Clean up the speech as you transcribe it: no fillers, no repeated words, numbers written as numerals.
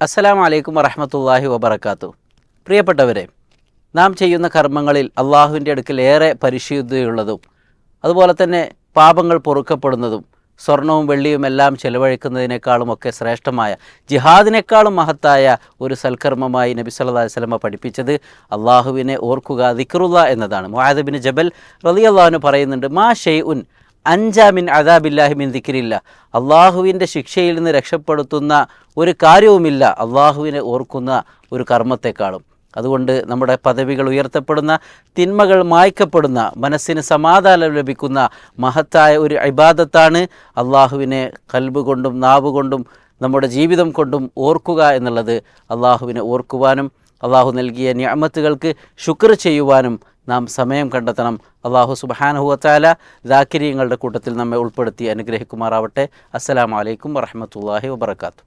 അസ്സലാമു അലൈക്കും വറഹ്മത്തുള്ളാഹി വബറകാതുഹു. പ്രിയപ്പെട്ടവരെ, നാം ചെയ്യുന്ന കർമ്മങ്ങളിൽ അള്ളാഹുവിൻ്റെ അടുക്കൽ ഏറെ പരിശുദ്ധിയുള്ളതും അതുപോലെ തന്നെ പാപങ്ങൾ പൊറുക്കപ്പെടുന്നതും സ്വർണവും വെള്ളിയും എല്ലാം ചെലവഴിക്കുന്നതിനേക്കാളുമൊക്കെ ശ്രേഷ്ഠമായ ജിഹാദിനേക്കാളും മഹത്തായ ഒരു സൽക്കർമ്മമായി നബി സല്ലല്ലാഹു അലൈഹി വസല്ലമ പഠിപ്പിച്ചത് അള്ളാഹുവിനെ ഓർക്കുക, ദിക്റുള്ള എന്നതാണ്. മുആദ് ബിൻ ജബൽ റളിയല്ലാഹു അൻഹു പറയുന്നുണ്ട്, മാ ഷൈഉൻ അൻജാമിൻ അദാബില്ലാഹി മിൻ ദിക്രില്ല, അള്ളാഹുവിൻ്റെ ശിക്ഷയിൽ നിന്ന് രക്ഷപ്പെടുത്തുന്ന ഒരു കാര്യവുമില്ല അള്ളാഹുവിനെ ഓർക്കുന്ന ഒരു കർമ്മത്തെക്കാളും. അതുകൊണ്ട് നമ്മുടെ പദവികൾ ഉയർത്തപ്പെടുന്ന, തിന്മകൾ മായ്ക്കപ്പെടുന്ന, മനസ്സിന് സമാധാനം ലഭിക്കുന്ന മഹത്തായ ഒരു ഇബാദത്താണ് അള്ളാഹുവിനെ ഖൽബ് കൊണ്ടും നാവ് കൊണ്ടും നമ്മുടെ ജീവിതം കൊണ്ടും ഓർക്കുക എന്നുള്ളത്. അള്ളാഹുവിനെ ഓർക്കുവാനും അള്ളാഹു നൽകിയ നിഅമത്തുകൾക്ക് ശുക്ർ ചെയ്യുവാനും നാം സമയം കണ്ടെത്തണം. അള്ളാഹു സുബ്ഹാനഹു വ തആല ദാക്കിരീങ്ങളുടെ കൂട്ടത്തിൽ നമ്മെ ഉൾപ്പെടുത്തി അനുഗ്രഹിക്കുമാറാവട്ടെ. അസ്സലാമു അലൈക്കും വറഹ്മത്തുള്ളാഹി വബറകാതുഹു.